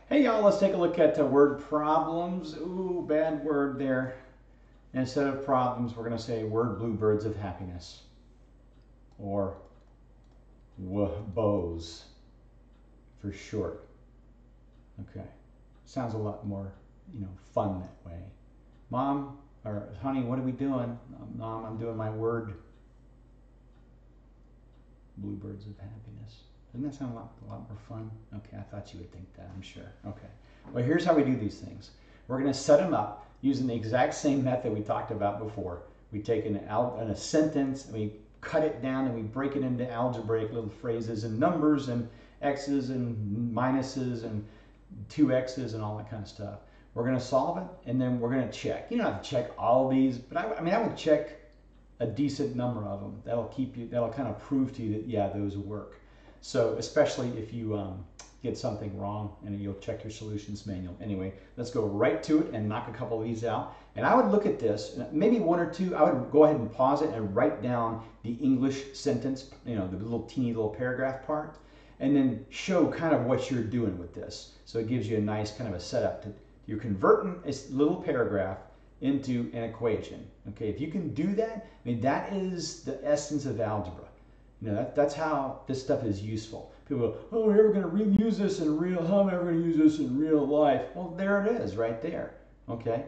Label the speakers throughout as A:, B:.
A: Hey y'all, let's take a look at word problems. Ooh, bad word there. Instead of problems, we're going to say word bluebirds of happiness. Or WBOs for short. Okay. Sounds a lot more, fun that way. Mom, or honey, what are we doing? Mom, I'm doing my word bluebirds of happiness. Doesn't that sound a lot more fun? Okay, I thought you would think that, I'm sure. Okay. Well, here's how we do these things. We're going to set them up using the exact same method we talked about before. We take a sentence, and we cut it down, and we break it into algebraic little phrases and numbers and x's and minuses and 2x's and all that kind of stuff. We're going to solve it, and then we're going to check. You don't have to check all these, but I would check a decent number of them. That'll kind of prove to you that, yeah, those work. So especially if you get something wrong, and you'll check your solutions manual. Anyway, let's go right to it and knock a couple of these out. And I would look at this, maybe one or two. I would go ahead and pause it and write down the English sentence, the little teeny little paragraph part, and then show kind of what you're doing with this. So it gives you a nice kind of a setup. You're converting a little paragraph into an equation. Okay, if you can do that, that is the essence of algebra. That's how this stuff is useful. People go, oh, we're ever going to reuse this in real, how am I ever going to use this in real life? Well, there it is right there. Okay,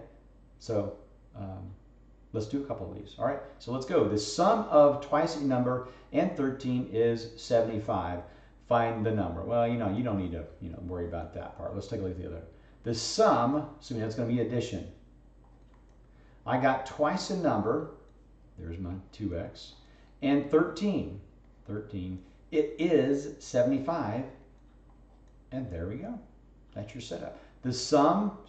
A: so let's do a couple of these. All right, so let's go. The sum of twice a number and 13 is 75. Find the number. Well, you don't need to worry about that part. Let's take a look at the other. The sum, assuming that's going to be addition. I got twice a number, there's my 2x, and 13. It is 75, and there we go. That's your setup. The sum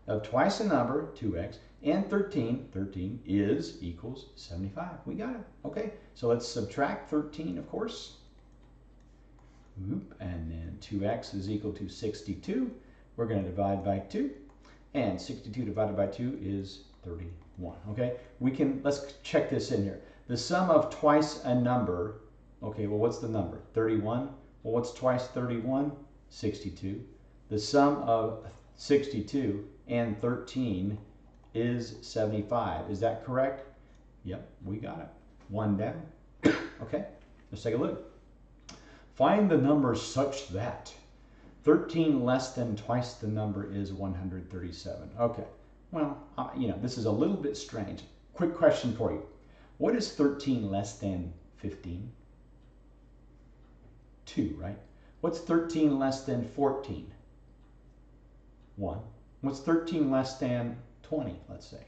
A: of twice a number, 2x, and 13 is equals 75. We got it. Okay, so let's subtract 13, of course. And then 2x is equal to 62. We're going to divide by 2, and 62 divided by 2 is 31. Okay, let's check this in here. The sum of twice a number, okay, well, what's the number? 31. Well, what's twice 31? 62. The sum of 62 and 13 is 75. Is that correct? Yep, we got it. One down. Okay, let's take a look. Find the number such that 13 less than twice the number is 137. Okay. Well, this is a little bit strange. Quick question for you. What is 13 less than 15? 2, right? What's 13 less than 14? 1. What's 13 less than 20, let's say?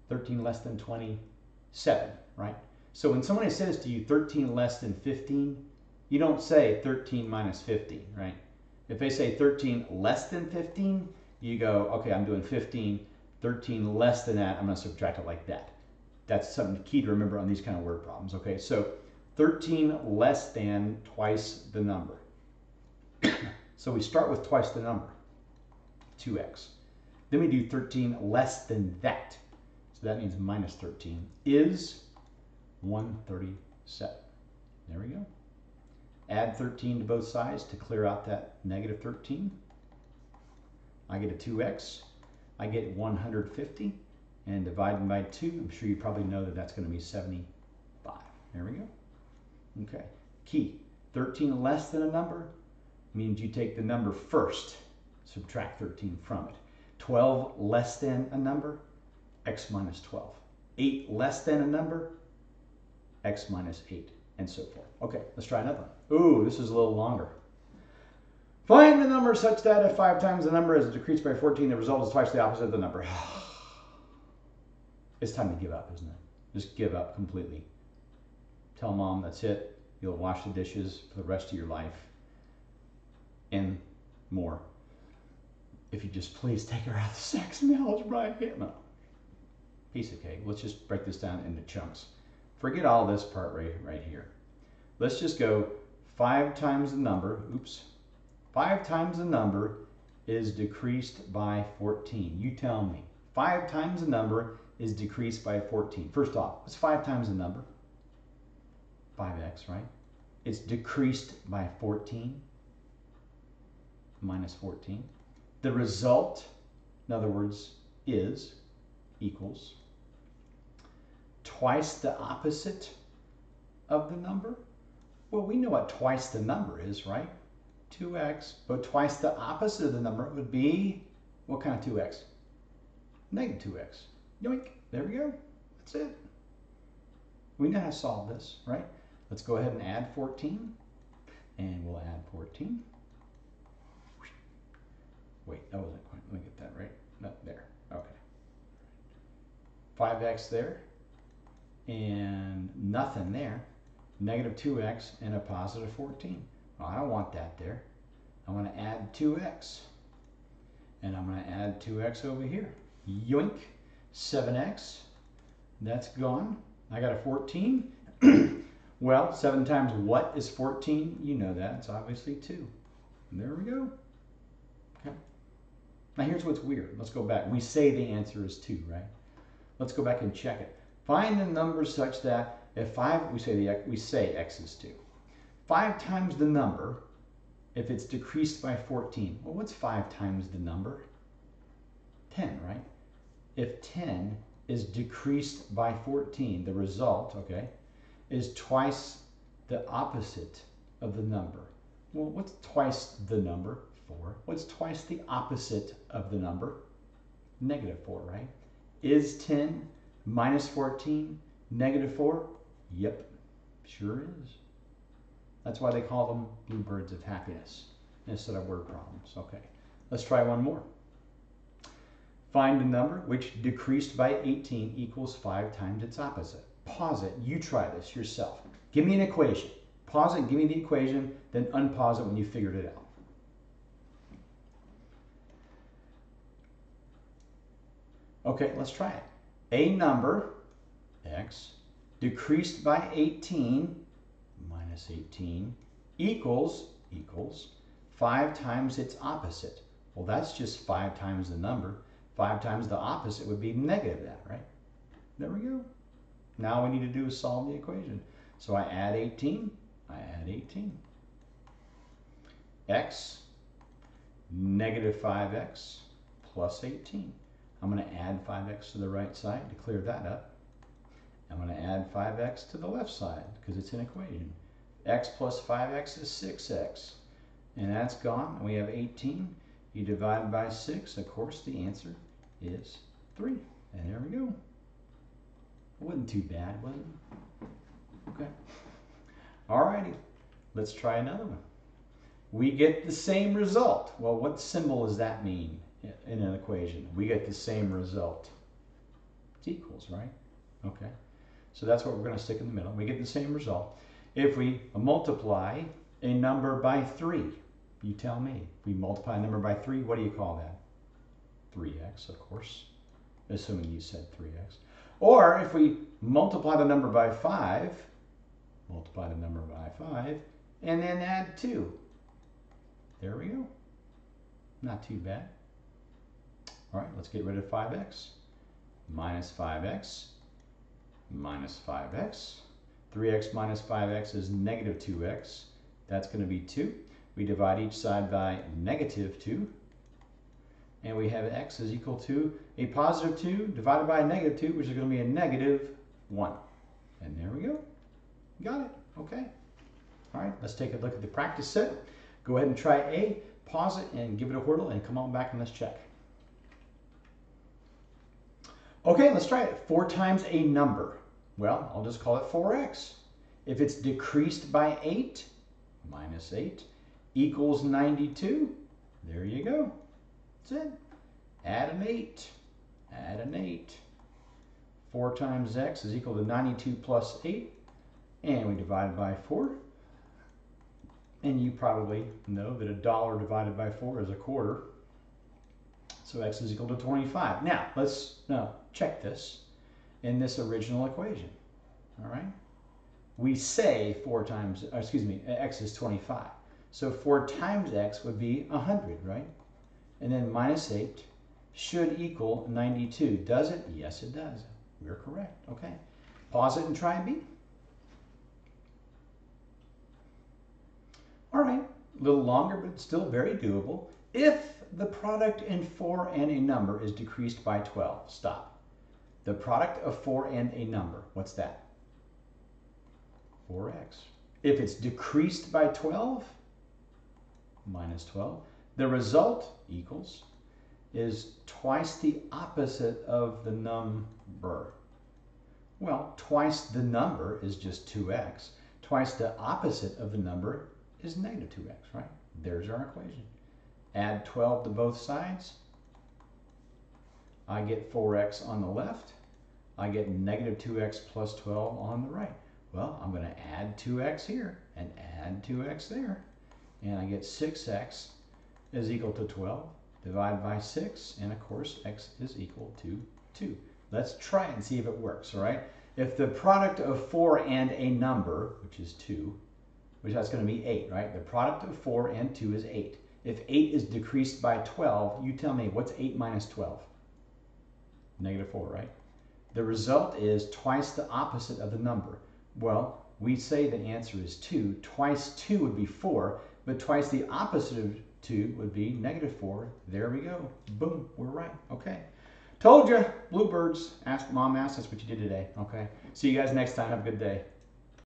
A: 13 less than 27, right? So when somebody says to you 13 less than 15, you don't say 13 minus 15, right? If they say 13 less than 15, you go, okay, I'm doing 15. 13 less than that, I'm going to subtract it like that. That's something key to remember on these kind of word problems. Okay, so 13 less than twice the number. So we start with twice the number, 2x. Then we do 13 less than that. So that means minus 13 is 137. There we go. Add 13 to both sides to clear out that negative 13. I get a 2x. I get 150, and dividing by 2, I'm sure you probably know that that's going to be 75. There we go. Okay. Key. 13 less than a number means you take the number first, subtract 13 from it. 12 less than a number, x minus 12. 8 less than a number, x minus 8, and so forth. Okay, let's try another one. Ooh, this is a little longer. Find the number such that if 5 times the number is decreased by 14, the result is twice the opposite of the number. It's time to give up, isn't it? Just give up completely. Tell mom that's it. You'll wash the dishes for the rest of your life and more. If you just please take her out of the Saxon Algebra. No. Piece of cake. Let's just break this down into chunks. Forget all this part right here. Let's just go 5 times the number. Oops. 5 times the number is decreased by 14. You tell me. 5 times the number is decreased by 14. First off, what's 5 times the number? 5x, right? It's decreased by 14. Minus 14. the result, in other words, is equals twice the opposite of the number. Well, we know what twice the number is, right? 2x, but twice the opposite of the number would be, what kind of 2x? Negative 2x. Yoink, there we go. That's it. We know how to solve this, right? Let's go ahead and add 14, and we'll add 14. Wait, that wasn't quite, let me get that right. No, there, okay. 5x there, and nothing there. Negative 2x and a positive 14. Well, I don't want that there. I want to add 2x. And I'm going to add 2x over here. Yoink. 7x. That's gone. I got a 14. Well, 7 times what is 14? You know that. It's obviously 2. And there we go. Okay. Now here's what's weird. Let's go back. We say the answer is 2, right? Let's go back and check it. Find the numbers such that if 5, we say x is 2. 5 times the number, if it's decreased by 14. Well, what's 5 times the number? 10, right? If 10 is decreased by 14, the result, okay, is twice the opposite of the number. Well, what's twice the number? 4. What's twice the opposite of the number? Negative 4, right? Is 10 minus 14 negative 4? Yep, sure is. That's why they call them blue birds of happiness instead of word problems. Okay, let's try one more. Find a number which decreased by 18 equals 5 times its opposite. Pause it. You try this yourself. Give me an equation. Pause it, give me the equation, then unpause it when you figured it out. Okay, let's try it. A number, x, decreased by 18 minus 18 equals 5 times its opposite. Well, that's just 5 times the number. 5 times the opposite would be negative that, right? There we go. Now we need to do is solve the equation. So I add 18, I add 18. X, negative 5x plus 18. I'm going to add 5x to the right side to clear that up. I'm going to add 5x to the left side because it's an equation. X plus 5x is 6x. And that's gone. We have 18. You divide by 6. Of course, the answer is 3. And there we go. It wasn't too bad, was it? Okay. All righty. Let's try another one. We get the same result. Well, what symbol does that mean in an equation? We get the same result. It's equals, right? Okay. So that's what we're going to stick in the middle. We get the same result. If we multiply a number by 3, you tell me. If we multiply a number by 3, what do you call that? 3x, of course, assuming you said 3x. Or if we multiply the number by 5, and then add 2. There we go. Not too bad. All right, let's get rid of 5x. Minus 5x. Minus 5x. 3x minus 5x is negative 2x. That's going to be 2. We divide each side by negative 2. And we have x is equal to a positive 2 divided by a negative 2, which is going to be a negative 1. And there we go. Got it. Okay. All right, let's take a look at the practice set. Go ahead and try A, pause it, and give it a whirl, and come on back and let's check. Okay, let's try it. 4 times a number. Well, I'll just call it 4x. If it's decreased by 8, minus 8, equals 92. There you go. That's it. Add an 8. Add an 8. 4 times x is equal to 92 plus 8. And we divide by 4. And you probably know that $1 divided by 4 is a quarter. So x is equal to 25. Now, let's check this in this original equation. All right? We say x is 25. So 4 times x would be 100, right? And then minus 8 should equal 92. Does it? Yes, it does. You're correct. Okay. Pause it and try B. All right. A little longer, but still very doable. If the product in 4 and a number is decreased by 12. Stop. The product of 4 and a number, what's that? 4x. If it's decreased by 12, minus 12, the result equals is twice the opposite of the number. Well, twice the number is just 2x. Twice the opposite of the number is negative 2x, right? There's our equation. Add 12 to both sides. I get 4x on the left. I get negative 2x plus 12 on the right. Well, I'm going to add 2x here and add 2x there. And I get 6x is equal to 12. Divide by 6, and of course, x is equal to 2. Let's try it and see if it works, all right? If the product of 4 and a number, which is 2, which that's going to be 8, right? The product of 4 and 2 is 8. If 8 is decreased by 12, you tell me, what's 8 minus 12? Negative 4, right? The result is twice the opposite of the number. Well, we say the answer is 2. Twice 2 would be 4, but twice the opposite of 2 would be negative 4. There we go. Boom, we're right. Okay. Told you, bluebirds. Mom asked us what you did today. Okay. See you guys next time. Have a good day.